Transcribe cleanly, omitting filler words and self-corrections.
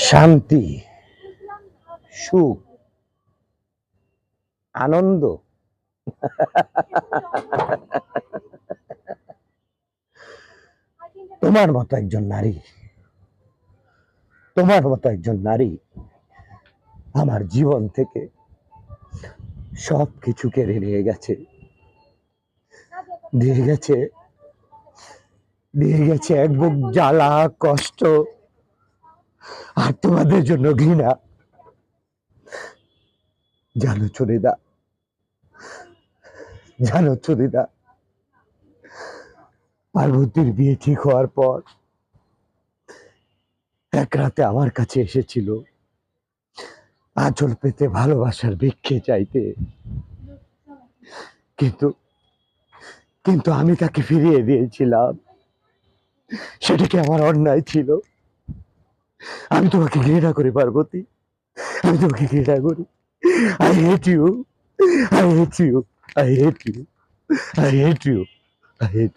শান্তি, সুখ, আনন্দ, তোমার মতো একজন নারী, তোমার মতো একজন নারী আমার জীবন থেকে সব কিছু কেড়ে নিয়ে গেছে, দিয়ে গেছে, দিয়ে গেছে এক বুক জ্বালা, কষ্ট আর তোমাদের জন্য ঘৃণা। জানো চরিদা, জানো চরিদা, পার্বতীর বিয়ে ঠিক হওয়ার পর এক রাতে আমার কাছে এসেছিল আঁচল পেতে ভালোবাসার ভিক্ষে চাইতে, কিন্তু কিন্তু আমি তাকে ফিরিয়ে দিয়েছিলাম। সেটা কি আমার অন্যায় ছিল? আমি তোমাকে ঘৃণা করি পার্বতী, আমি তোমাকে ঘৃণা করি। I hate you, I hate you, I hate you, I hate you, I hate